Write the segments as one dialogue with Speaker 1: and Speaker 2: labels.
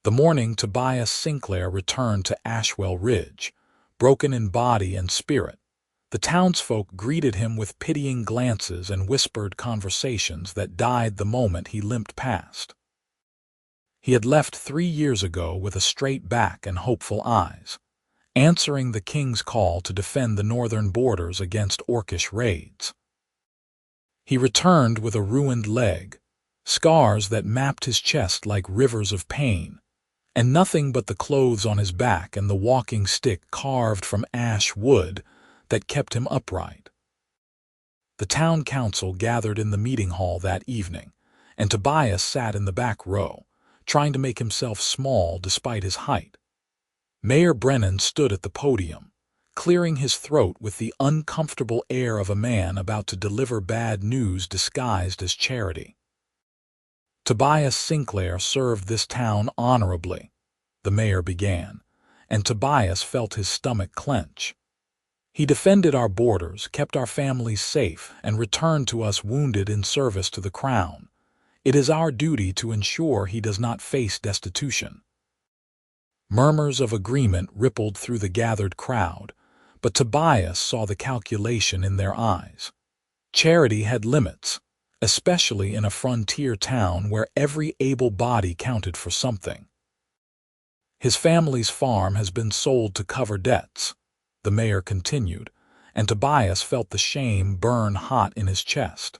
Speaker 1: The morning Tobias Sinclair returned to Ashwell Ridge, broken in body and spirit. The townsfolk greeted him with pitying glances and whispered conversations that died the moment he limped past. He had left 3 years ago with a straight back and hopeful eyes, answering the king's call to defend the northern borders against Orcish raids. He returned with a ruined leg, scars that mapped his chest like rivers of pain, and nothing but the clothes on his back and the walking stick carved from ash wood that kept him upright. The town council gathered in the meeting hall that evening, and Tobias sat in the back row, trying to make himself small despite his height. Mayor Brennan stood at the podium, clearing his throat with the uncomfortable air of a man about to deliver bad news disguised as charity. Tobias Sinclair served this town honorably, the mayor began, and Tobias felt his stomach clench. He defended our borders, kept our families safe, and returned to us wounded in service to the crown. It is our duty to ensure he does not face destitution. Murmurs of agreement rippled through the gathered crowd, but Tobias saw the calculation in their eyes. Charity had limits, especially in a frontier town where every able body counted for something. His family's farm has been sold to cover debts, the mayor continued, and Tobias felt the shame burn hot in his chest.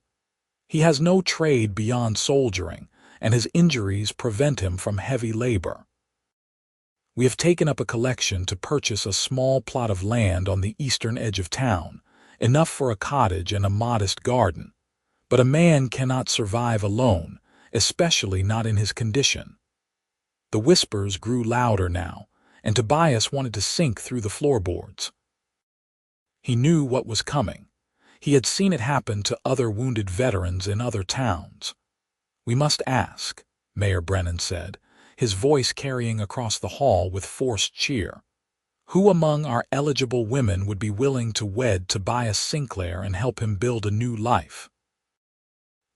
Speaker 1: He has no trade beyond soldiering, and his injuries prevent him from heavy labor. We have taken up a collection to purchase a small plot of land on the eastern edge of town, enough for a cottage and a modest garden. But a man cannot survive alone, especially not in his condition. The whispers grew louder now, and Tobias wanted to sink through the floorboards. He knew what was coming. He had seen it happen to other wounded veterans in other towns. "We must ask," Mayor Brennan said, his voice carrying across the hall with forced cheer. "Who among our eligible women would be willing to wed Tobias Sinclair and help him build a new life?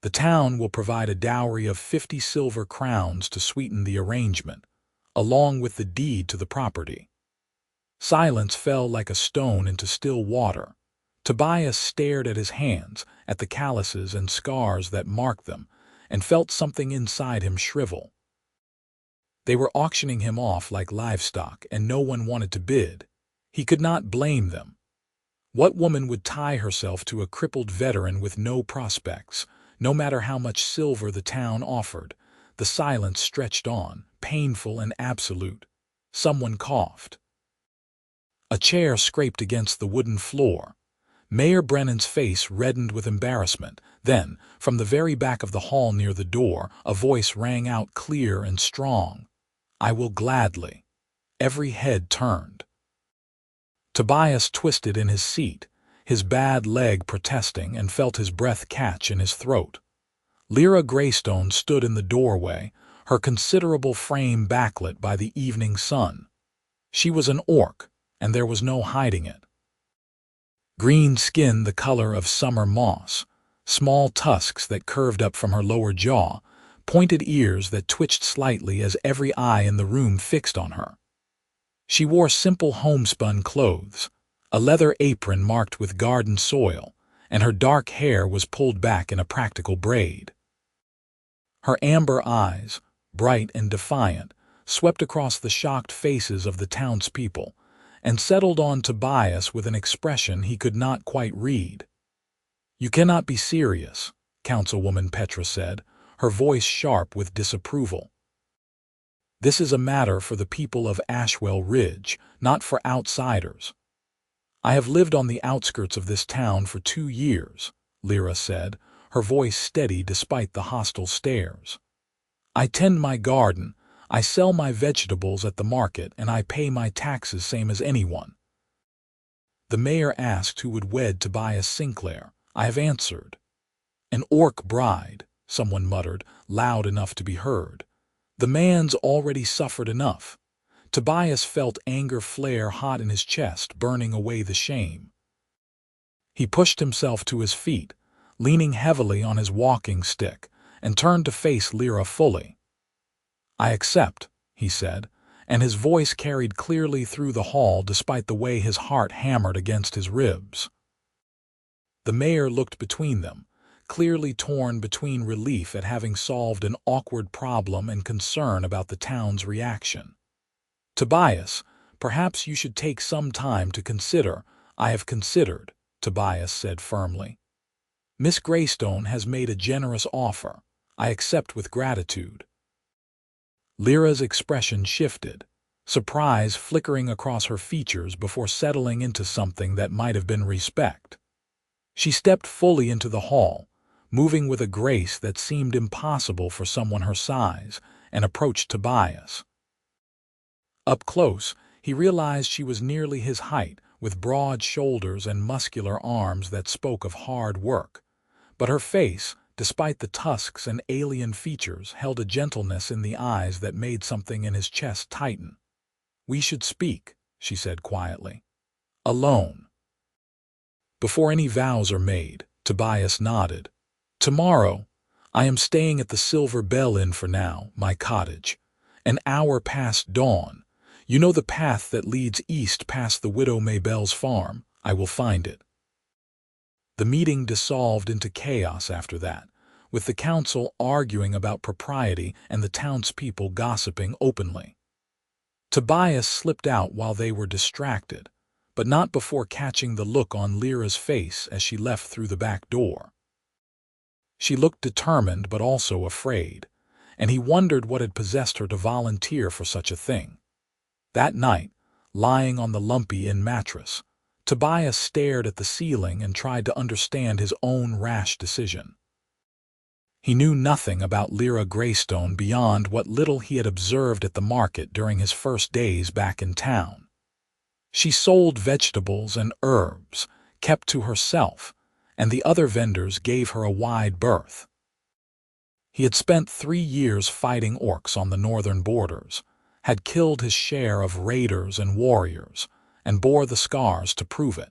Speaker 1: The town will provide a dowry of 50 silver crowns to sweeten the arrangement, along with the deed to the property." Silence fell like a stone into still water. Tobias stared at his hands, at the calluses and scars that marked them, and felt something inside him shrivel. They were auctioning him off like livestock, and no one wanted to bid. He could not blame them. What woman would tie herself to a crippled veteran with no prospects, no matter how much silver the town offered? The silence stretched on, painful and absolute. Someone coughed. A chair scraped against the wooden floor. Mayor Brennan's face reddened with embarrassment. Then, from the very back of the hall near the door, a voice rang out clear and strong. "I will gladly." Every head turned. Tobias twisted in his seat, his bad leg protesting, and felt his breath catch in his throat. Lira Greystone stood in the doorway, her considerable frame backlit by the evening sun. She was an orc, and there was no hiding it. Green skin the color of summer moss, small tusks that curved up from her lower jaw, pointed ears that twitched slightly as every eye in the room fixed on her. She wore simple homespun clothes, a leather apron marked with garden soil, and her dark hair was pulled back in a practical braid. Her amber eyes, bright and defiant, swept across the shocked faces of the townspeople and settled on Tobias with an expression he could not quite read. "You cannot be serious," Councilwoman Petra said, her voice sharp with disapproval. "This is a matter for the people of Ashwell Ridge, not for outsiders." "I have lived on the outskirts of this town for 2 years, Lira said, her voice steady despite the hostile stares. "I tend my garden, I sell my vegetables at the market, and I pay my taxes same as anyone." The mayor asked who would wed Tobias Sinclair. "I have answered." "An orc bride," someone muttered, loud enough to be heard. "The man's already suffered enough." Tobias felt anger flare hot in his chest, burning away the shame. He pushed himself to his feet, leaning heavily on his walking stick, and turned to face Lira fully. "I accept," he said, and his voice carried clearly through the hall despite the way his heart hammered against his ribs. The mayor looked between them, clearly torn between relief at having solved an awkward problem and concern about the town's reaction. "Tobias, perhaps you should take some time to consider." "I have considered," Tobias said firmly. "Miss Greystone has made a generous offer. I accept with gratitude." Lira's expression shifted, surprise flickering across her features before settling into something that might have been respect. She stepped fully into the hall, moving with a grace that seemed impossible for someone her size, and approached Tobias. Up close, he realized she was nearly his height, with broad shoulders and muscular arms that spoke of hard work. But her face, despite the tusks and alien features, held a gentleness in the eyes that made something in his chest tighten. "We should speak," she said quietly. "Alone." "Before any vows are made," Tobias nodded. "Tomorrow, I am staying at the Silver Bell Inn for now, my cottage. An hour past dawn. You know the path that leads east past the Widow Maybell's farm. I will find it." The meeting dissolved into chaos after that, with the council arguing about propriety and the townspeople gossiping openly. Tobias slipped out while they were distracted, but not before catching the look on Lira's face as she left through the back door. She looked determined but also afraid, and he wondered what had possessed her to volunteer for such a thing. That night, lying on the lumpy inn mattress, Tobias stared at the ceiling and tried to understand his own rash decision. He knew nothing about Lira Greystone beyond what little he had observed at the market during his first days back in town. She sold vegetables and herbs, kept to herself, and the other vendors gave her a wide berth. He had spent 3 years fighting orcs on the northern borders, had killed his share of raiders and warriors, and bore the scars to prove it.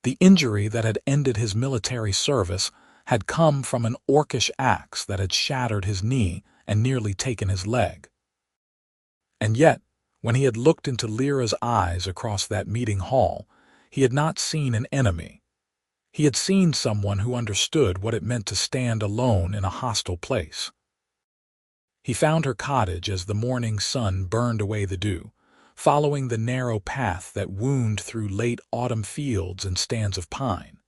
Speaker 1: The injury that had ended his military service had come from an orcish axe that had shattered his knee and nearly taken his leg. And yet, when he had looked into Lira's eyes across that meeting hall, he had not seen an enemy. He had seen someone who understood what it meant to stand alone in a hostile place. He found her cottage as the morning sun burned away the dew, following the narrow path that wound through late autumn fields and stands of pine.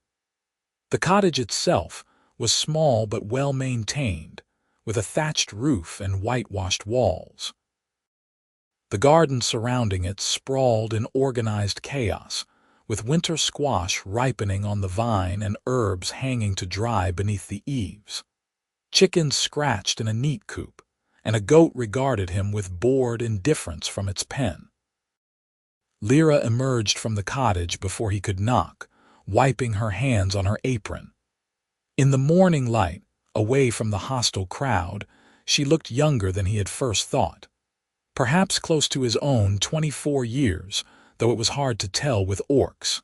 Speaker 1: The cottage itself was small but well-maintained, with a thatched roof and whitewashed walls. The garden surrounding it sprawled in organized chaos, with winter squash ripening on the vine and herbs hanging to dry beneath the eaves. Chickens scratched in a neat coop, and a goat regarded him with bored indifference from its pen. Lira emerged from the cottage before he could knock, wiping her hands on her apron. In the morning light, away from the hostile crowd, she looked younger than he had first thought. Perhaps close to his own 24 years, though it was hard to tell with orcs.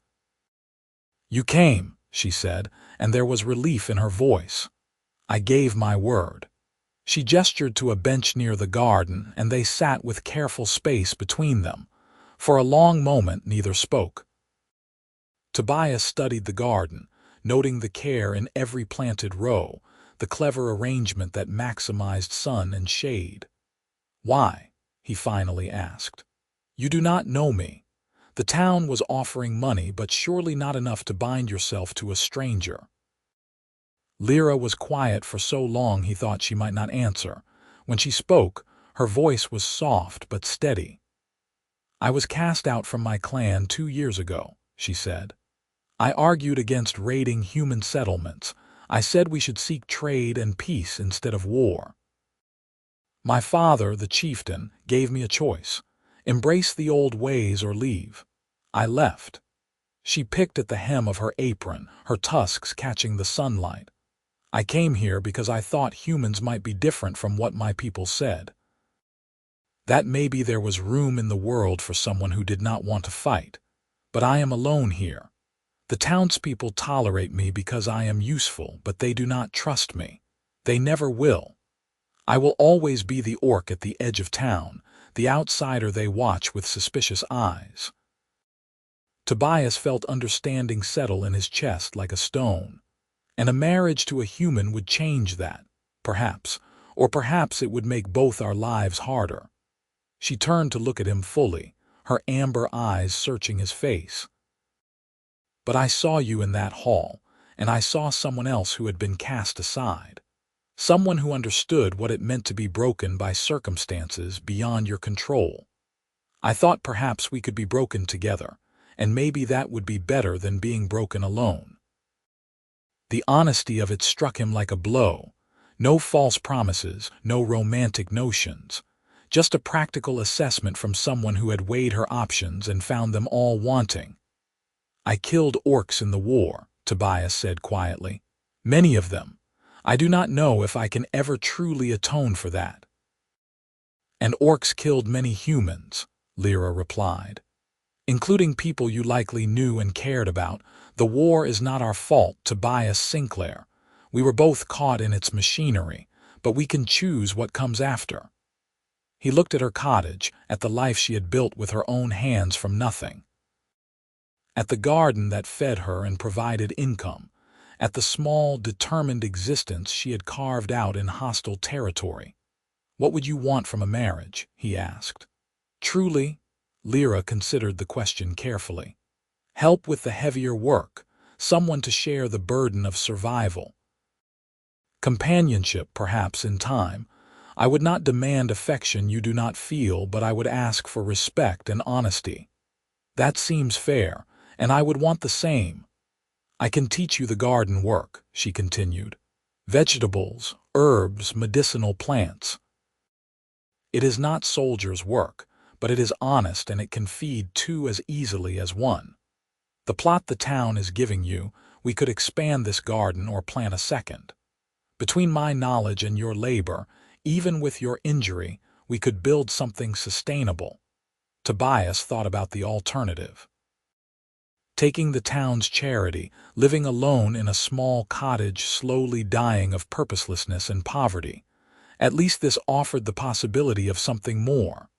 Speaker 1: "You came," she said, and there was relief in her voice. "I gave my word." She gestured to a bench near the garden, and they sat with careful space between them. For a long moment neither spoke. Tobias studied the garden, noting the care in every planted row, the clever arrangement that maximized sun and shade. "Why?" he finally asked. "You do not know me. The town was offering money, but surely not enough to bind yourself to a stranger." Lira was quiet for so long he thought she might not answer. When she spoke, her voice was soft but steady. "I was cast out from my clan 2 years ago," she said. "I argued against raiding human settlements. I said we should seek trade and peace instead of war. My father, the chieftain, gave me a choice: embrace the old ways or leave. I left." She picked at the hem of her apron, her tusks catching the sunlight. "I came here because I thought humans might be different from what my people said. That maybe there was room in the world for someone who did not want to fight. But I am alone here. The townspeople tolerate me because I am useful, but they do not trust me. They never will. I will always be the orc at the edge of town, the outsider they watch with suspicious eyes. Tobias felt understanding settle in his chest like a stone. And a marriage to a human would change that, perhaps, or perhaps it would make both our lives harder. She turned to look at him fully, her amber eyes searching his face. But I saw you in that hall, and I saw someone else who had been cast aside. Someone who understood what it meant to be broken by circumstances beyond your control. I thought perhaps we could be broken together, and maybe that would be better than being broken alone. The honesty of it struck him like a blow. No false promises, no romantic notions. Just a practical assessment from someone who had weighed her options and found them all wanting. I killed orcs in the war, Tobias said quietly. Many of them. I do not know if I can ever truly atone for that. And orcs killed many humans, Lira replied. Including people you likely knew and cared about. The war is not our fault, Tobias Sinclair. We were both caught in its machinery, but we can choose what comes after. He looked at her cottage, at the life she had built with her own hands from nothing. At the garden that fed her and provided income. At the small, determined existence she had carved out in hostile territory. What would you want from a marriage? He asked. Truly? Lira considered the question carefully. Help with the heavier work, someone to share the burden of survival. Companionship, perhaps, in time. I would not demand affection you do not feel, but I would ask for respect and honesty. That seems fair, and I would want the same. I can teach you the garden work, she continued. Vegetables, herbs, medicinal plants. It is not soldier's work, but it is honest and it can feed two as easily as one. The plot the town is giving you, we could expand this garden or plant a second. Between my knowledge and your labor, even with your injury, we could build something sustainable. Tobias thought about the alternative. Taking the town's charity, living alone in a small cottage slowly dying of purposelessness and poverty. At least this offered the possibility of something more.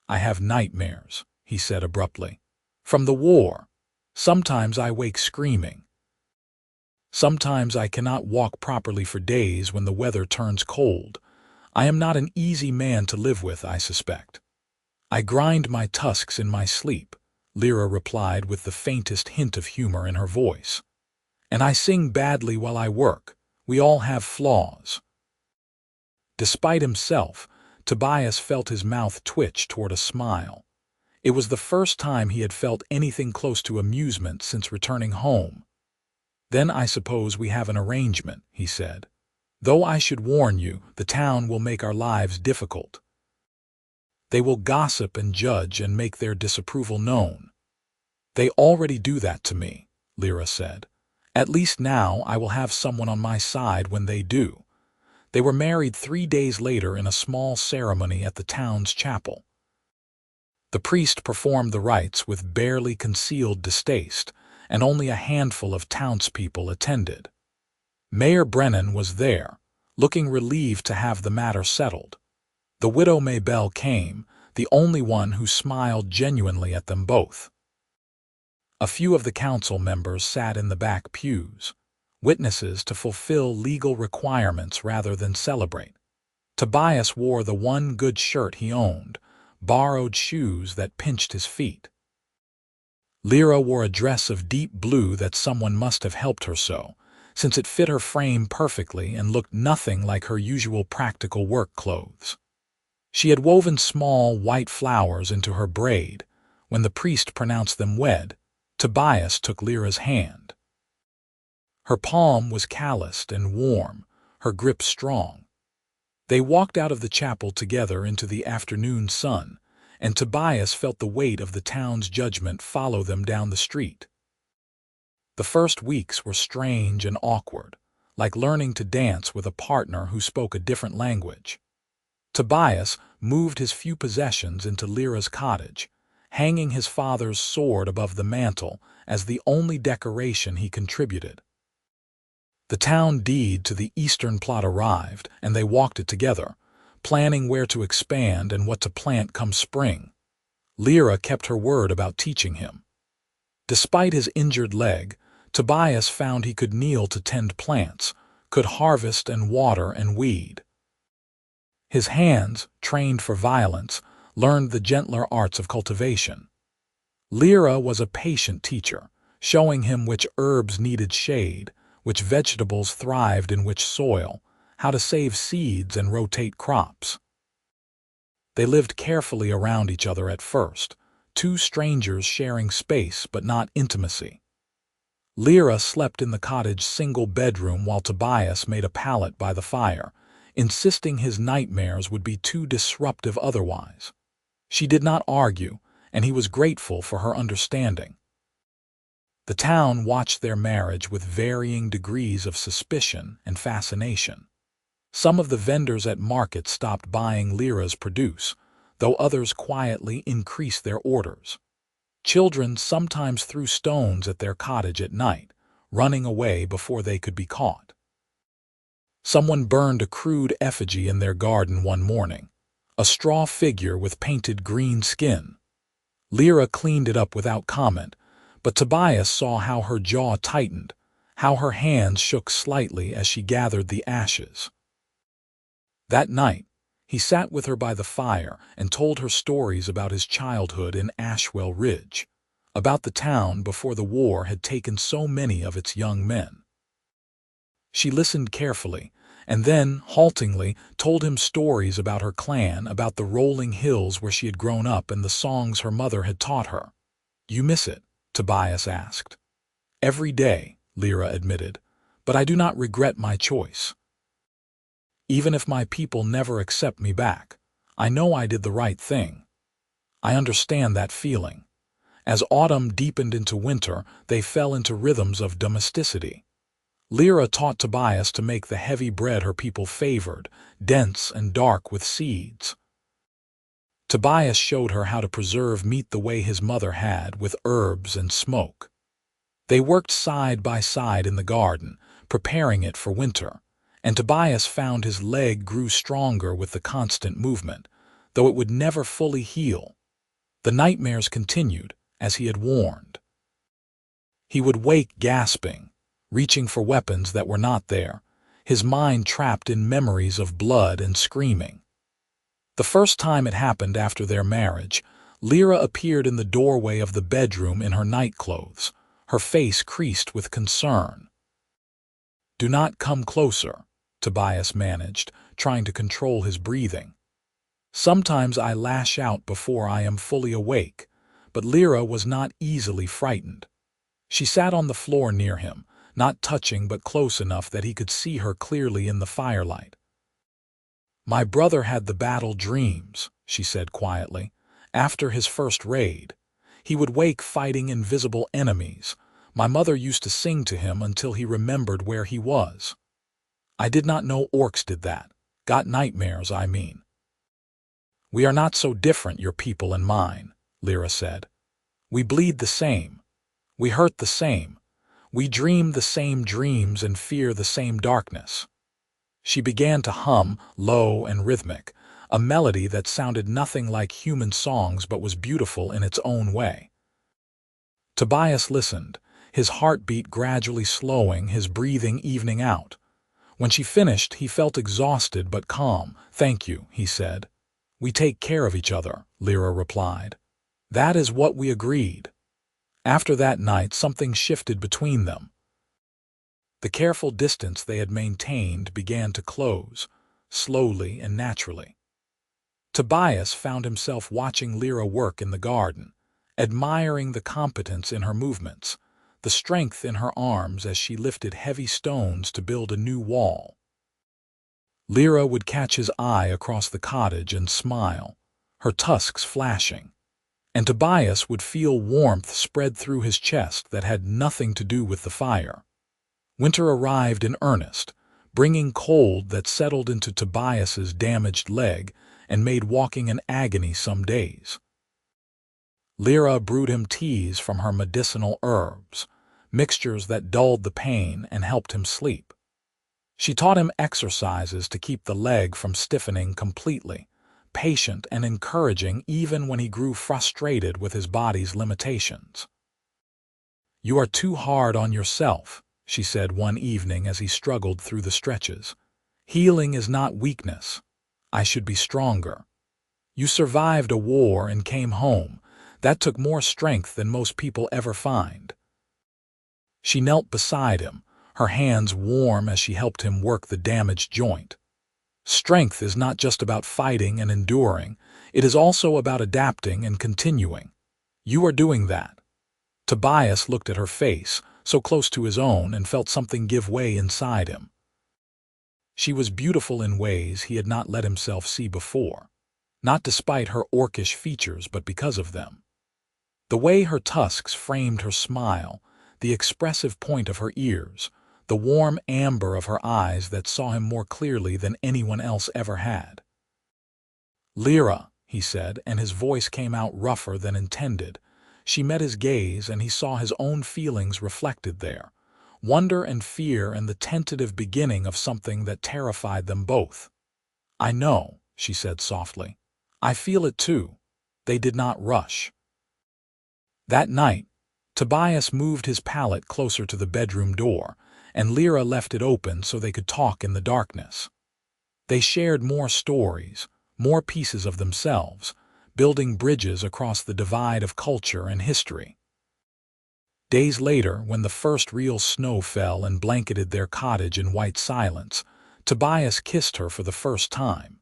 Speaker 1: I have nightmares, he said abruptly. From the war. Sometimes I wake screaming. Sometimes I cannot walk properly for days when the weather turns cold. I am not an easy man to live with, I suspect. I grind my tusks in my sleep, Lira replied with the faintest hint of humor in her voice. And I sing badly while I work. We all have flaws. Despite himself, Tobias felt his mouth twitch toward a smile. It was the first time he had felt anything close to amusement since returning home. Then I suppose we have an arrangement, he said. Though I should warn you, the town will make our lives difficult. They will gossip and judge and make their disapproval known. They already do that to me, Lira said. At least now I will have someone on my side when they do. They were married 3 days later in a small ceremony at the town's chapel. The priest performed the rites with barely concealed distaste, and only a handful of townspeople attended. Mayor Brennan was there, looking relieved to have the matter settled. The widow Maybelle came, the only one who smiled genuinely at them both. A few of the council members sat in the back pews, witnesses to fulfill legal requirements rather than celebrate. Tobias wore the one good shirt he owned, borrowed shoes that pinched his feet. Lira wore a dress of deep blue that someone must have helped her sew, since it fit her frame perfectly and looked nothing like her usual practical work clothes. She had woven small white flowers into her braid. When the priest pronounced them wed, Tobias took Lira's hand. Her palm was calloused and warm, her grip strong. They walked out of the chapel together into the afternoon sun, and Tobias felt the weight of the town's judgment follow them down the street. The first weeks were strange and awkward, like learning to dance with a partner who spoke a different language. Tobias moved his few possessions into Lira's cottage, hanging his father's sword above the mantel as the only decoration he contributed. The town deed to the eastern plot arrived, and they walked it together, planning where to expand and what to plant come spring. Lira kept her word about teaching him. Despite his injured leg, Tobias found he could kneel to tend plants, could harvest and water and weed. His hands, trained for violence, learned the gentler arts of cultivation. Lira was a patient teacher, showing him which herbs needed shade, which vegetables thrived in which soil, how to save seeds and rotate crops. They lived carefully around each other at first, two strangers sharing space but not intimacy. Lira slept in the cottage's single bedroom while Tobias made a pallet by the fire, insisting his nightmares would be too disruptive otherwise. She did not argue, and he was grateful for her understanding. The town watched their marriage with varying degrees of suspicion and fascination. Some of the vendors at markets stopped buying Lira's produce, though others quietly increased their orders. Children sometimes threw stones at their cottage at night, running away before they could be caught. Someone burned a crude effigy in their garden one morning, a straw figure with painted green skin. Lira cleaned it up without comment, but Tobias saw how her jaw tightened, how her hands shook slightly as she gathered the ashes. That night, he sat with her by the fire and told her stories about his childhood in Ashwell Ridge, about the town before the war had taken so many of its young men. She listened carefully, and then, haltingly, told him stories about her clan, about the rolling hills where she had grown up and the songs her mother had taught her. "You miss it?" Tobias asked. "Every day," Lira admitted, "but I do not regret my choice. Even if my people never accept me back, I know I did the right thing. I understand that feeling." As autumn deepened into winter, they fell into rhythms of domesticity. Lira taught Tobias to make the heavy bread her people favored, dense and dark with seeds. Tobias showed her how to preserve meat the way his mother had, with herbs and smoke. They worked side by side in the garden, preparing it for winter, and Tobias found his leg grew stronger with the constant movement, though it would never fully heal. The nightmares continued, as he had warned. He would wake gasping, reaching for weapons that were not there, his mind trapped in memories of blood and screaming. The first time it happened after their marriage, Lira appeared in the doorway of the bedroom in her nightclothes, her face creased with concern. "Do not come closer," Tobias managed, trying to control his breathing. "Sometimes I lash out before I am fully awake," but Lira was not easily frightened. She sat on the floor near him, not touching but close enough that he could see her clearly in the firelight. "My brother had the battle dreams," she said quietly. "After his first raid, he would wake fighting invisible enemies. My mother used to sing to him until he remembered where he was. I did not know orcs did that. Got nightmares, I mean." "We are not so different, your people and mine," Lira said. "We bleed the same. We hurt the same. We dream the same dreams and fear the same darkness." She began to hum, low and rhythmic, a melody that sounded nothing like human songs but was beautiful in its own way. Tobias listened, his heartbeat gradually slowing, his breathing evening out. When she finished, he felt exhausted but calm. "Thank you," he said. "We take care of each other," Lira replied. "That is what we agreed." After that night, something shifted between them. The careful distance they had maintained began to close, slowly and naturally. Tobias found himself watching Lira work in the garden, admiring the competence in her movements, the strength in her arms as she lifted heavy stones to build a new wall. Lira would catch his eye across the cottage and smile, her tusks flashing, and Tobias would feel warmth spread through his chest that had nothing to do with the fire. Winter arrived in earnest, bringing cold that settled into Tobias's damaged leg and made walking an agony some days. Lira brewed him teas from her medicinal herbs, mixtures that dulled the pain and helped him sleep. She taught him exercises to keep the leg from stiffening completely, patient and encouraging even when he grew frustrated with his body's limitations. "You are too hard on yourself," she said one evening as he struggled through the stretches. "Healing is not weakness. I should be stronger. You survived a war and came home. That took more strength than most people ever find." She knelt beside him, her hands warm as she helped him work the damaged joint. Strength is not just about fighting and enduring, it is also about adapting and continuing. You are doing that. Tobias looked at her face, so close to his own, and felt something give way inside him. She was beautiful in ways he had not let himself see before, not despite her orcish features but because of them. The way her tusks framed her smile, the expressive point of her ears, the warm amber of her eyes that saw him more clearly than anyone else ever had. "Lira," he said, and his voice came out rougher than intended. She met his gaze, and he saw his own feelings reflected there, wonder and fear and the tentative beginning of something that terrified them both. "I know," she said softly. "I feel it too." They did not rush. That night, Tobias moved his pallet closer to the bedroom door, and Lira left it open so they could talk in the darkness. They shared more stories, more pieces of themselves, building bridges across the divide of culture and history. Days later, when the first real snow fell and blanketed their cottage in white silence, Tobias kissed her for the first time.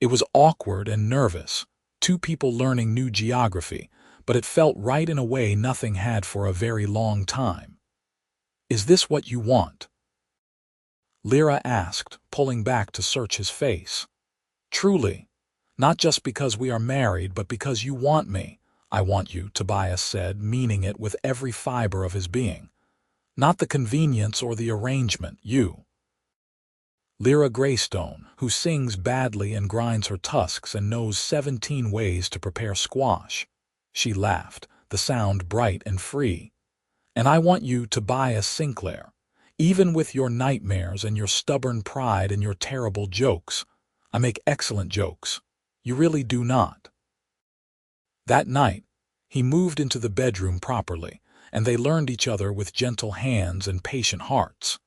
Speaker 1: It was awkward and nervous, two people learning new geography, but it felt right in a way nothing had for a very long time. "Is this what you want?" Lira asked, pulling back to search his face. "Truly. Not just because we are married, but because you want me." "I want you," Tobias said, meaning it with every fiber of his being. "Not the convenience or the arrangement, you." Lira Greystone, who sings badly and grinds her tusks and knows 17 ways to prepare squash. She laughed, the sound bright and free. "And I want you, Tobias Sinclair, even with your nightmares and your stubborn pride and your terrible jokes. I make excellent jokes. You really do not." That night, he moved into the bedroom properly, and they learned each other with gentle hands and patient hearts.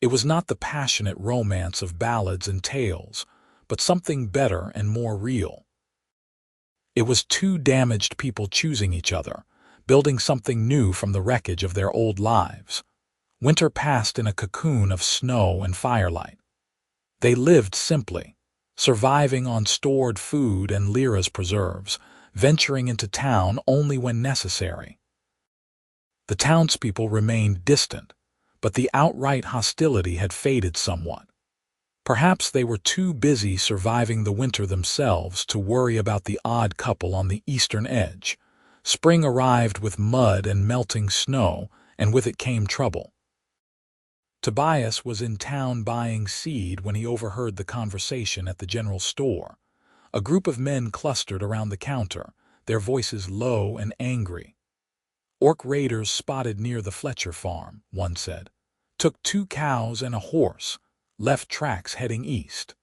Speaker 1: It was not the passionate romance of ballads and tales, but something better and more real. It was two damaged people choosing each other, building something new from the wreckage of their old lives. Winter passed in a cocoon of snow and firelight. They lived simply, surviving on stored food and Lira's preserves, venturing into town only when necessary. The townspeople remained distant, but the outright hostility had faded somewhat. Perhaps they were too busy surviving the winter themselves to worry about the odd couple on the eastern edge. Spring arrived with mud and melting snow, and with it came trouble. Tobias was in town buying seed when he overheard the conversation at the general store. A group of men clustered around the counter, their voices low and angry. "Orc raiders spotted near the Fletcher farm," one said. "Took 2 cows and a horse. Left tracks heading east."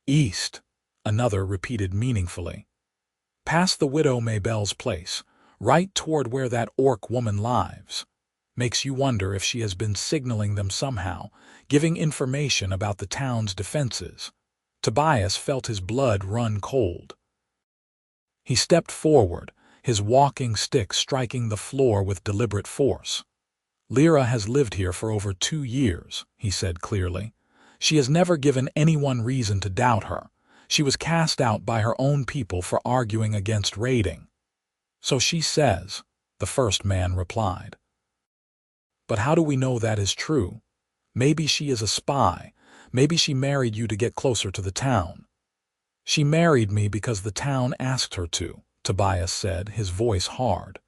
Speaker 1: "East," another repeated meaningfully. "Past the widow Maybelle's place, right toward where that orc woman lives. Makes you wonder if she has been signaling them somehow, giving information about the town's defenses." Tobias felt his blood run cold. He stepped forward, his walking stick striking the floor with deliberate force. "Lira has lived here for over 2 years," he said clearly. "She has never given anyone reason to doubt her. She was cast out by her own people for arguing against raiding." "So she says," the first man replied. "But how do we know that is true? Maybe she is a spy. Maybe she married you to get closer to the town." "She married me because the town asked her to," Tobias said, his voice hard.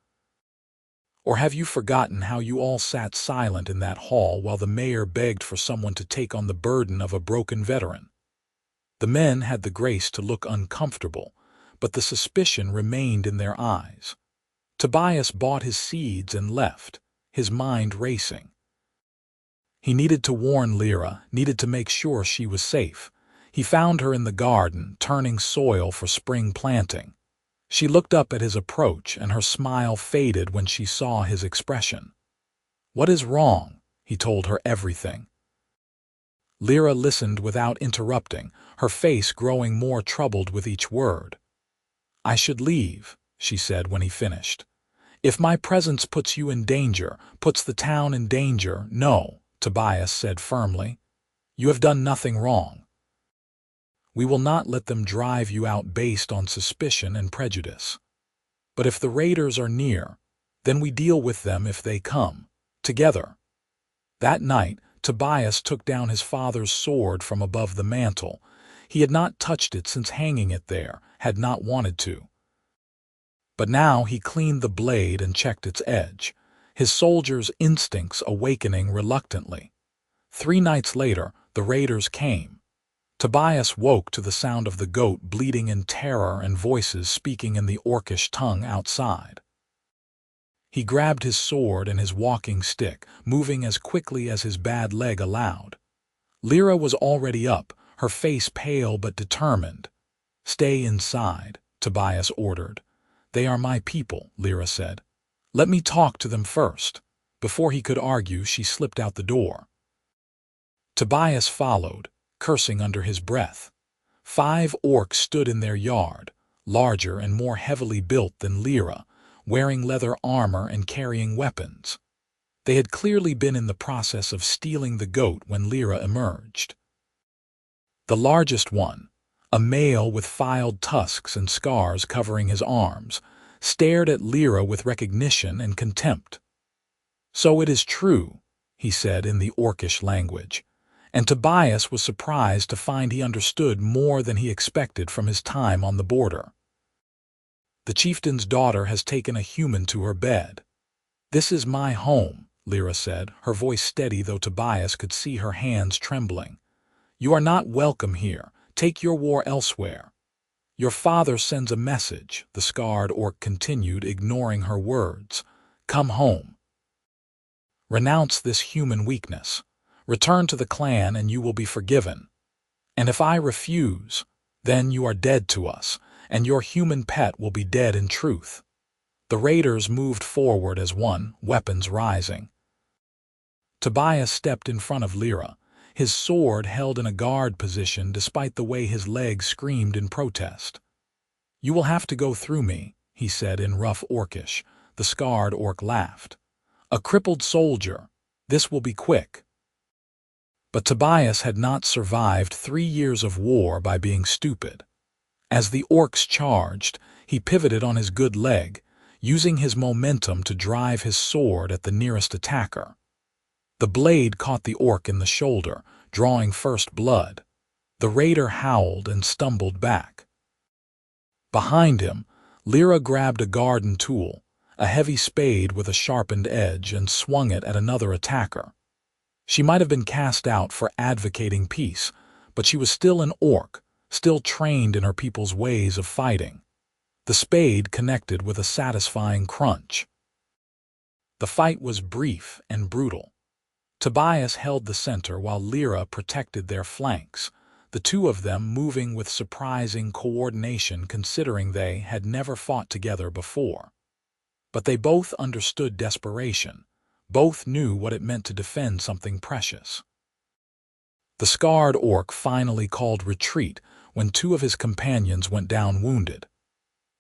Speaker 1: "Or have you forgotten how you all sat silent in that hall while the mayor begged for someone to take on the burden of a broken veteran?" The men had the grace to look uncomfortable, but the suspicion remained in their eyes. Tobias bought his seeds and left, his mind racing. He needed to warn Lira, needed to make sure she was safe. He found her in the garden, turning soil for spring planting. She looked up at his approach, and her smile faded when she saw his expression. "What is wrong?" He told her everything. Lira listened without interrupting, her face growing more troubled with each word. "I should leave," she said when he finished. "If my presence puts you in danger, puts the town in danger, no," Tobias said firmly. "You have done nothing wrong. We will not let them drive you out based on suspicion and prejudice. But if the raiders are near, then we deal with them if they come, together." That night, Tobias took down his father's sword from above the mantel. He had not touched it since hanging it there, had not wanted to. But now he cleaned the blade and checked its edge, his soldier's instincts awakening reluctantly. 3 nights later, the raiders came. Tobias woke to the sound of the goat bleating in terror and voices speaking in the Orcish tongue outside. He grabbed his sword and his walking stick, moving as quickly as his bad leg allowed. Lira was already up, her face pale but determined. "Stay inside," Tobias ordered. "They are my people," Lira said. "Let me talk to them first." Before he could argue, she slipped out the door. Tobias followed, cursing under his breath. 5 orcs stood in their yard, larger and more heavily built than Lira, wearing leather armor and carrying weapons. They had clearly been in the process of stealing the goat when Lira emerged. The largest one, a male with filed tusks and scars covering his arms, stared at Lira with recognition and contempt. "So it is true," he said in the Orcish language, and Tobias was surprised to find he understood more than he expected from his time on the border. "The chieftain's daughter has taken a human to her bed." "This is my home," Lira said, her voice steady though Tobias could see her hands trembling. "You are not welcome here. Take your war elsewhere." "Your father sends a message," the scarred orc continued, ignoring her words. "Come home. Renounce this human weakness. Return to the clan and you will be forgiven. And if I refuse, then you are dead to us, and your human pet will be dead in truth." The raiders moved forward as one, weapons rising. Tobias stepped in front of Lira, his sword held in a guard position despite the way his legs screamed in protest. "You will have to go through me," he said in rough Orcish. The scarred orc laughed. "A crippled soldier. This will be quick." But Tobias had not survived 3 years of war by being stupid. As the orcs charged, he pivoted on his good leg, using his momentum to drive his sword at the nearest attacker. The blade caught the orc in the shoulder, drawing first blood. The raider howled and stumbled back. Behind him, Lira grabbed a garden tool, a heavy spade with a sharpened edge, and swung it at another attacker. She might have been cast out for advocating peace, but she was still an orc, still trained in her people's ways of fighting. The spade connected with a satisfying crunch. The fight was brief and brutal. Tobias held the center while Lira protected their flanks, the two of them moving with surprising coordination considering they had never fought together before. But they both understood desperation. Both knew what it meant to defend something precious. The scarred orc finally called retreat when 2 of his companions went down wounded.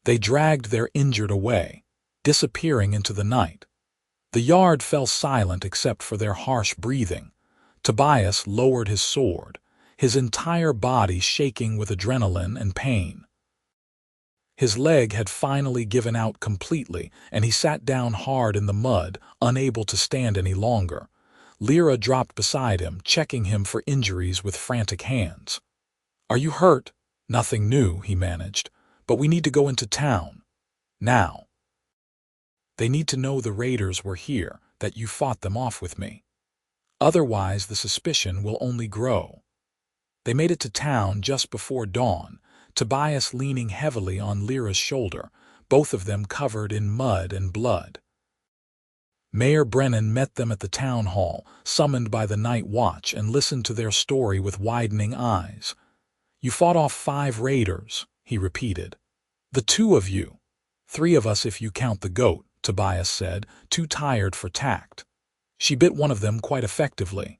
Speaker 1: They dragged their injured away, disappearing into the night. The yard fell silent except for their harsh breathing. Tobias lowered his sword, his entire body shaking with adrenaline and pain. His leg had finally given out completely, and he sat down hard in the mud, unable to stand any longer. Lira dropped beside him, checking him for injuries with frantic hands. "Are you hurt?" "Nothing new," he managed. "But we need to go into town. Now. They need to know the raiders were here, that you fought them off with me. Otherwise the suspicion will only grow." They made it to town just before dawn, Tobias leaning heavily on Lira's shoulder, both of them covered in mud and blood. Mayor Brennan met them at the town hall, summoned by the night watch, and listened to their story with widening eyes. "You fought off 5 raiders," he repeated. "The 2 of you." "3 of us if you count the goat," Tobias said, too tired for tact. "She bit one of them quite effectively."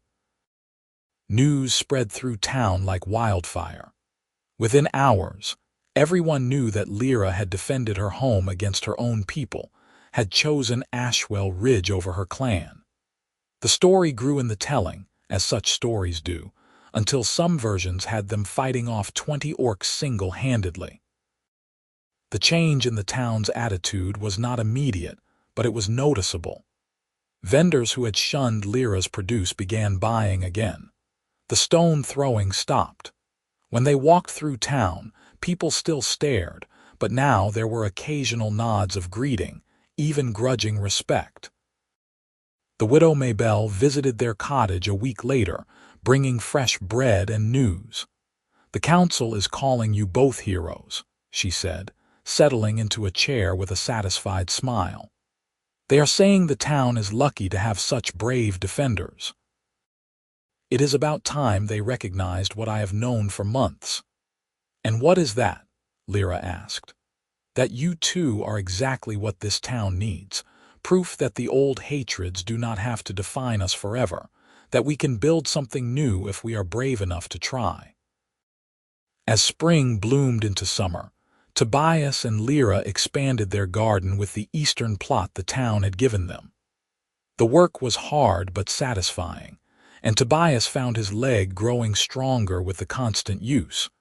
Speaker 1: News spread through town like wildfire. Within hours, everyone knew that Lira had defended her home against her own people, had chosen Ashwell Ridge over her clan. The story grew in the telling, as such stories do, until some versions had them fighting off 20 orcs single-handedly. The change in the town's attitude was not immediate, but it was noticeable. Vendors who had shunned Lira's produce began buying again. The stone-throwing stopped. When they walked through town, people still stared, but now there were occasional nods of greeting, even grudging respect. The widow Maybelle visited their cottage a week later, bringing fresh bread and news. "The council is calling you both heroes," she said, settling into a chair with a satisfied smile. "They are saying the town is lucky to have such brave defenders." "It is about time they recognized what I have known for months." "And what is that?" Lira asked. "That you two are exactly what this town needs. Proof that the old hatreds do not have to define us forever, that we can build something new if we are brave enough to try." As spring bloomed into summer, Tobias and Lira expanded their garden with the eastern plot the town had given them. The work was hard but satisfying, and Tobias found his leg growing stronger with the constant use,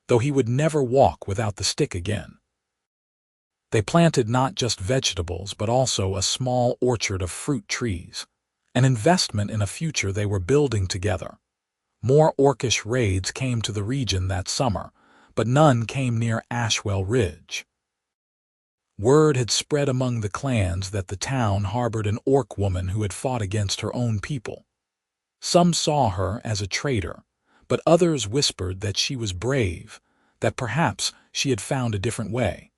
Speaker 1: though he would never walk without the stick again. They planted not just vegetables but also a small orchard of fruit trees, an investment in a future they were building together. More orcish raids came to the region that summer, but none came near Ashwell Ridge. Word had spread among the clans that the town harbored an orc woman who had fought against her own people. Some saw her as a traitor, but others whispered that she was brave, that perhaps she had found a different way.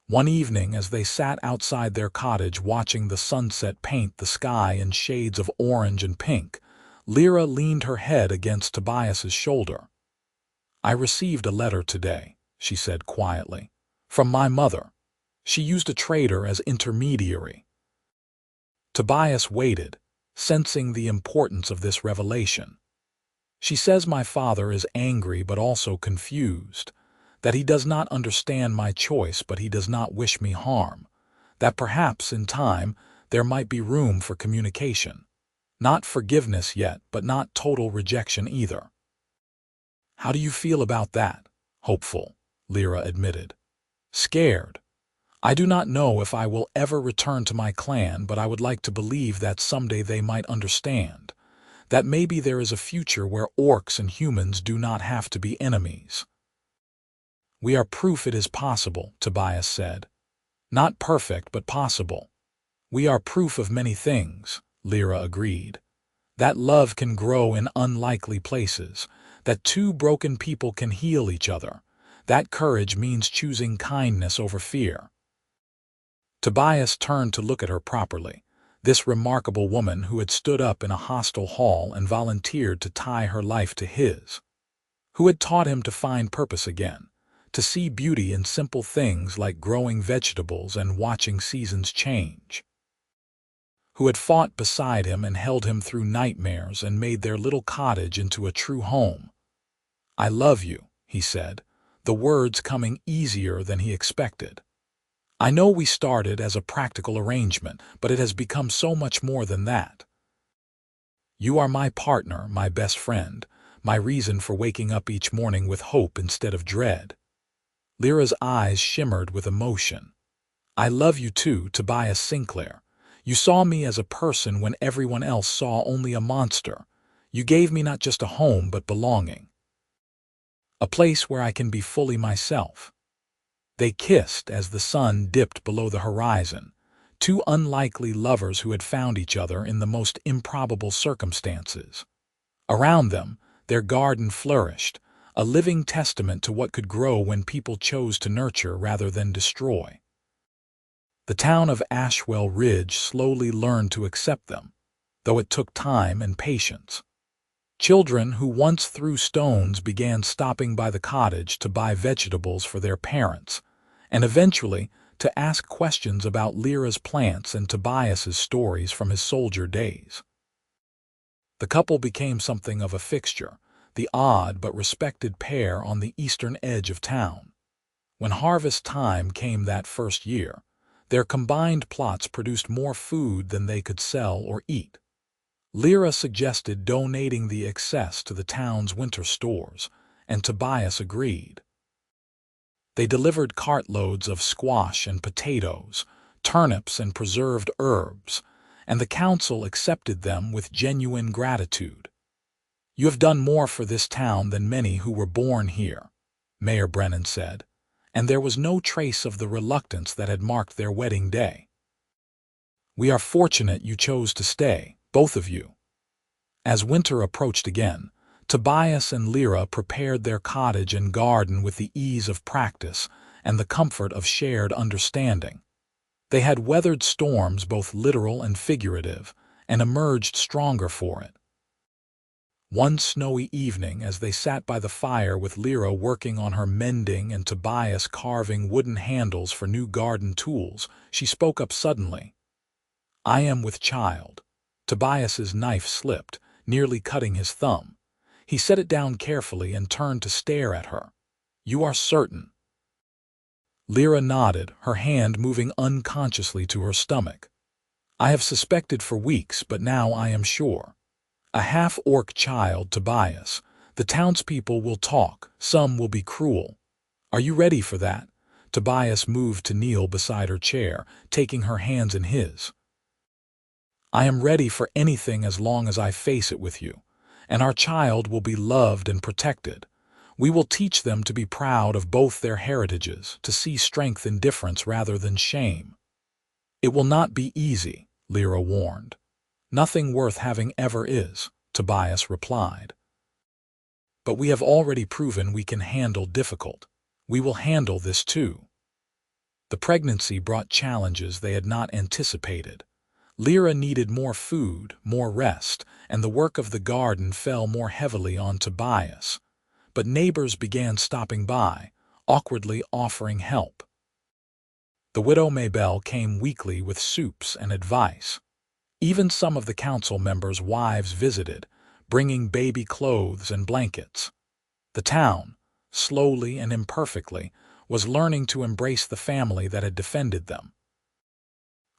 Speaker 1: One evening, as they sat outside their cottage watching the sunset paint the sky in shades of orange and pink, Lira leaned her head against Tobias's shoulder. "I received a letter today," she said quietly, "from my mother. She used a traitor as intermediary." Tobias waited, sensing the importance of this revelation. "She says my father is angry but also confused, that he does not understand my choice but he does not wish me harm, that perhaps in time there might be room for communication. Not forgiveness yet, but not total rejection either." "How do you feel about that?" "Hopeful," Lira admitted. "Scared. I do not know if I will ever return to my clan, but I would like to believe that someday they might understand, that maybe there is a future where orcs and humans do not have to be enemies." "We are proof it is possible," Tobias said. "Not perfect, but possible." "We are proof of many things," Lira agreed. "That love can grow in unlikely places, that 2 broken people can heal each other, that courage means choosing kindness over fear." Tobias turned to look at her properly, this remarkable woman who had stood up in a hostile hall and volunteered to tie her life to his, who had taught him to find purpose again, to see beauty in simple things like growing vegetables and watching seasons change, who had fought beside him and held him through nightmares and made their little cottage into a true home. "I love you," he said, the words coming easier than he expected. "I know we started as a practical arrangement, but it has become so much more than that. You are my partner, my best friend, my reason for waking up each morning with hope instead of dread." Lira's eyes shimmered with emotion. "I love you too, Tobias Sinclair. You saw me as a person when everyone else saw only a monster. You gave me not just a home but belonging. A place where I can be fully myself." They kissed as the sun dipped below the horizon, 2 unlikely lovers who had found each other in the most improbable circumstances. Around them, their garden flourished, a living testament to what could grow when people chose to nurture rather than destroy. The town of Ashwell Ridge slowly learned to accept them, though it took time and patience. Children who once threw stones began stopping by the cottage to buy vegetables for their parents, and eventually to ask questions about Lira's plants and Tobias's stories from his soldier days. The couple became something of a fixture, the odd but respected pair on the eastern edge of town. When harvest time came that first year, their combined plots produced more food than they could sell or eat. Lira suggested donating the excess to the town's winter stores, and Tobias agreed. They delivered cartloads of squash and potatoes, turnips and preserved herbs, and the council accepted them with genuine gratitude. "You have done more for this town than many who were born here," Mayor Brennan said, and there was no trace of the reluctance that had marked their wedding day. "We are fortunate you chose to stay, both of you." As winter approached again, Tobias and Lira prepared their cottage and garden with the ease of practice and the comfort of shared understanding. They had weathered storms, both literal and figurative, and emerged stronger for it. One snowy evening, as they sat by the fire with Lira working on her mending and Tobias carving wooden handles for new garden tools, she spoke up suddenly. "I am with child." Tobias's knife slipped, nearly cutting his thumb. He set it down carefully and turned to stare at her. "You are certain?" Lira nodded, her hand moving unconsciously to her stomach. "I have suspected for weeks, but now I am sure. A half-orc child, Tobias. The townspeople will talk, some will be cruel. Are you ready for that?" Tobias moved to kneel beside her chair, taking her hands in his. "I am ready for anything as long as I face it with you, and our child will be loved and protected. We will teach them to be proud of both their heritages, to see strength in difference rather than shame." "It will not be easy," Lira warned. "Nothing worth having ever is," Tobias replied. "But we have already proven we can handle difficult. We will handle this too." The pregnancy brought challenges they had not anticipated. Lira needed more food, more rest, and the work of the garden fell more heavily on Tobias. But neighbors began stopping by, awkwardly offering help. The widow Maybelle came weekly with soups and advice. Even some of the council members' wives visited, bringing baby clothes and blankets. The town, slowly and imperfectly, was learning to embrace the family that had defended them.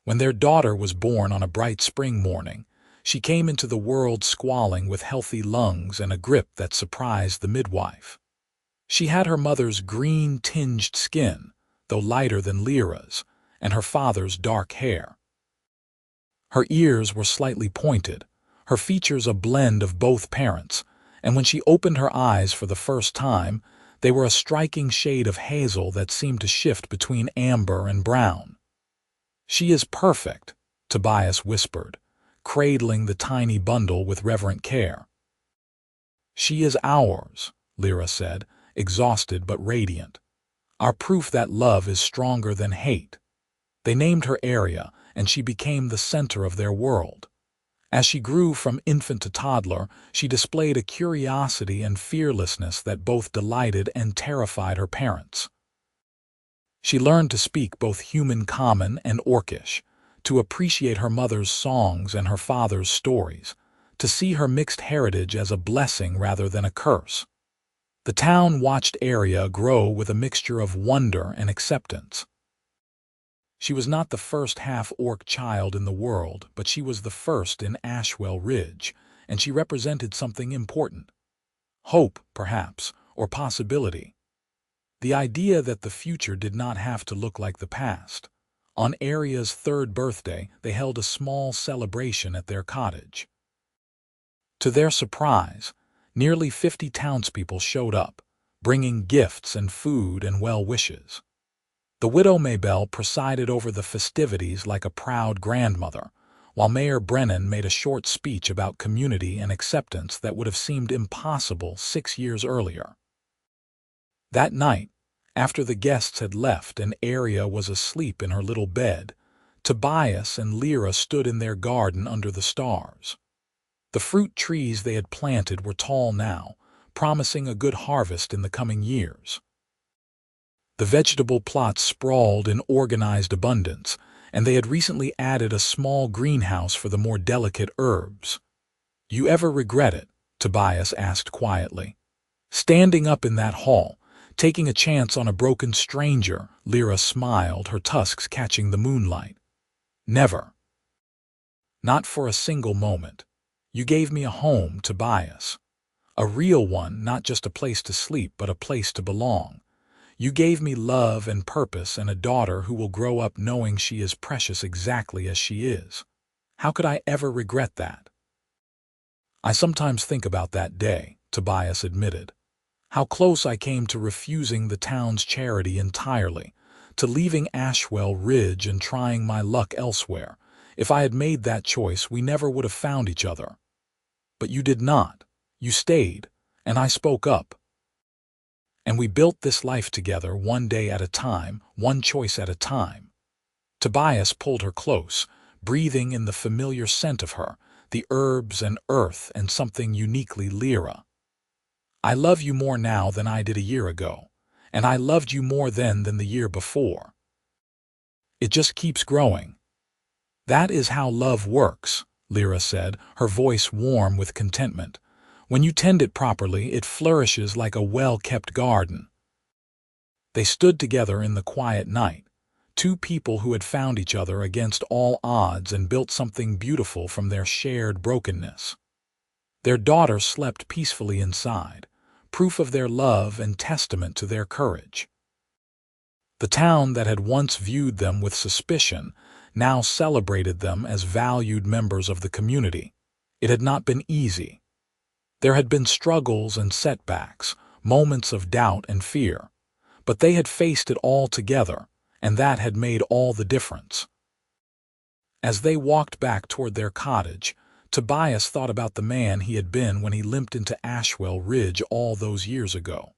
Speaker 1: When their daughter was born on a bright spring morning, she came into the world squalling with healthy lungs and a grip that surprised the midwife. She had her mother's green-tinged skin, though lighter than Lira's, and her father's dark hair. Her ears were slightly pointed, her features a blend of both parents, and when she opened her eyes for the first time, they were a striking shade of hazel that seemed to shift between amber and brown. "She is perfect," Tobias whispered, cradling the tiny bundle with reverent care. "She is ours," Lira said, exhausted but radiant. "Our proof that love is stronger than hate." They named her area, and she became the center of their world. As she grew from infant to toddler, she displayed a curiosity and fearlessness that both delighted and terrified her parents. She learned to speak both human common and orcish, to appreciate her mother's songs and her father's stories, to see her mixed heritage as a blessing rather than a curse. The town-watched area grow with a mixture of wonder and acceptance. She was not the first half-orc child in the world, but she was the first in Ashwell Ridge, and she represented something important. Hope, perhaps, or possibility. The idea that the future did not have to look like the past. On Aria's 3rd birthday, they held a small celebration at their cottage. To their surprise, nearly 50 townspeople showed up, bringing gifts and food and well wishes. The widow Maybelle presided over the festivities like a proud grandmother, while Mayor Brennan made a short speech about community and acceptance that would have seemed impossible 6 years earlier. That night, After the guests had left and Arya was asleep in her little bed, Tobias and Lira stood in their garden under the stars. The fruit trees they had planted were tall now, promising a good harvest in the coming years. The vegetable plots sprawled in organized abundance, and they had recently added a small greenhouse for the more delicate herbs. "You ever regret it?" Tobias asked quietly. "Standing up in that hall, taking a chance on a broken stranger," Lira smiled, her tusks catching the moonlight. "Never. Not for a single moment. You gave me a home, Tobias. A real one, not just a place to sleep, but a place to belong. You gave me love and purpose and a daughter who will grow up knowing she is precious exactly as she is. How could I ever regret that?" "I sometimes think about that day," Tobias admitted. "How close I came to refusing the town's charity entirely, to leaving Ashwell Ridge and trying my luck elsewhere. If I had made that choice, we never would have found each other. But you did not. You stayed, and I spoke up. And we built this life together, one day at a time, one choice at a time." Tobias pulled her close, breathing in the familiar scent of her, the herbs and earth and something uniquely Lira. "I love you more now than I did a year ago, and I loved you more then than the year before. It just keeps growing." "That is how love works," Lira said, her voice warm with contentment. "When you tend it properly, it flourishes like a well-kept garden." They stood together in the quiet night, two people who had found each other against all odds and built something beautiful from their shared brokenness. Their daughter slept peacefully inside, proof of their love and testament to their courage. The town that had once viewed them with suspicion now celebrated them as valued members of the community. It had not been easy. There had been struggles and setbacks, moments of doubt and fear, but they had faced it all together, and that had made all the difference. As they walked back toward their cottage, Tobias thought about the man he had been when he limped into Ashwell Ridge all those years ago.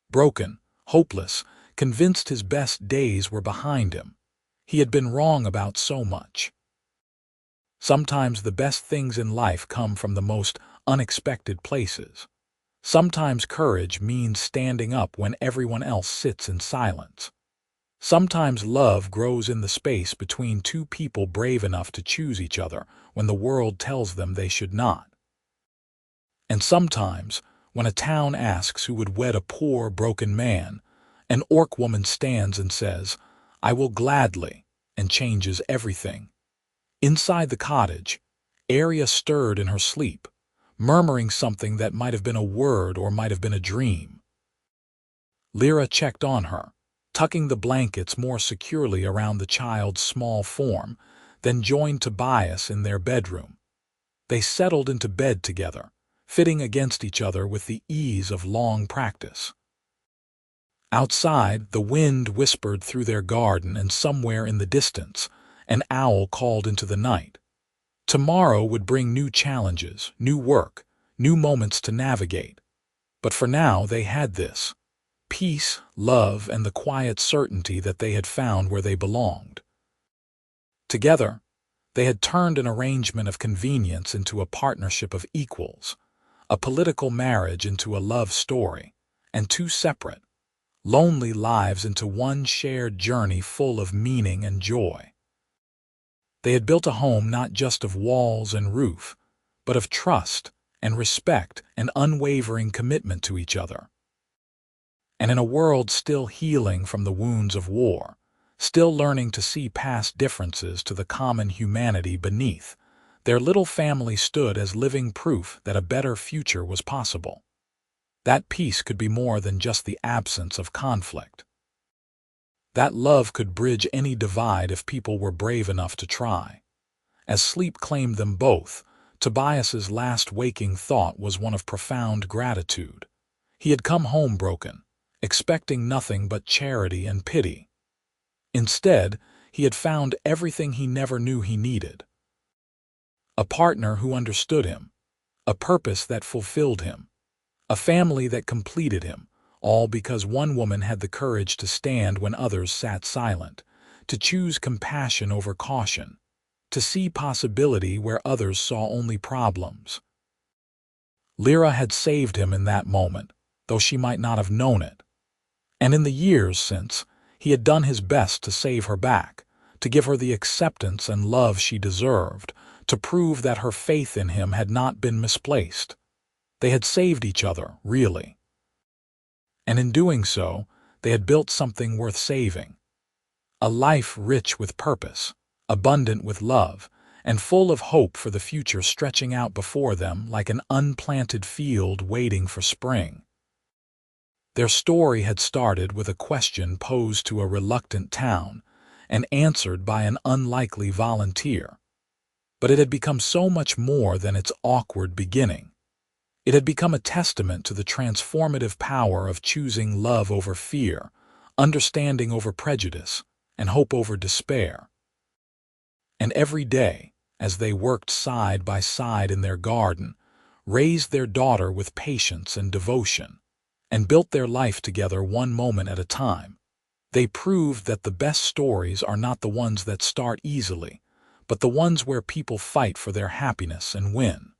Speaker 1: Broken, hopeless, convinced his best days were behind him. He had been wrong about so much. Sometimes the best things in life come from the most unexpected places. Sometimes courage means standing up when everyone else sits in silence. Sometimes love grows in the space between two people brave enough to choose each other when the world tells them they should not. And sometimes, when a town asks who would wed a poor, broken man, an orc woman stands and says, "I will gladly," and changes everything. Inside the cottage, Arya stirred in her sleep, murmuring something that might have been a word or might have been a dream. Lira checked on her, tucking the blankets more securely around the child's small form, then joined Tobias in their bedroom. They settled into bed together, fitting against each other with the ease of long practice. Outside, the wind whispered through their garden, and somewhere in the distance, an owl called into the night. Tomorrow would bring new challenges, new work, new moments to navigate. But for now they had this: peace, love, and the quiet certainty that they had found where they belonged. Together, they had turned an arrangement of convenience into a partnership of equals, a political marriage into a love story, and two separate, lonely lives into one shared journey full of meaning and joy. They had built a home not just of walls and roof, but of trust and respect and unwavering commitment to each other. And in a world still healing from the wounds of war, still learning to see past differences to the common humanity beneath, their little family stood as living proof that a better future was possible. That peace could be more than just the absence of conflict. That love could bridge any divide if people were brave enough to try. As sleep claimed them both, Tobias's last waking thought was one of profound gratitude. He had come home broken, expecting nothing but charity and pity. Instead, he had found everything he never knew he needed. A partner who understood him, a purpose that fulfilled him, a family that completed him, all because one woman had the courage to stand when others sat silent, to choose compassion over caution, to see possibility where others saw only problems. Lira had saved him in that moment, though she might not have known it. And in the years since, he had done his best to save her back, to give her the acceptance and love she deserved, to prove that her faith in him had not been misplaced. They had saved each other, really. And in doing so, they had built something worth saving. A life rich with purpose, abundant with love, and full of hope for the future stretching out before them like an unplanted field waiting for spring. Their story had started with a question posed to a reluctant town and answered by an unlikely volunteer. But it had become so much more than its awkward beginning. It had become a testament to the transformative power of choosing love over fear, understanding over prejudice, and hope over despair. And every day, as they worked side by side in their garden, raised their daughter with patience and devotion, and built their life together one moment at a time, they proved that the best stories are not the ones that start easily, but the ones where people fight for their happiness and win.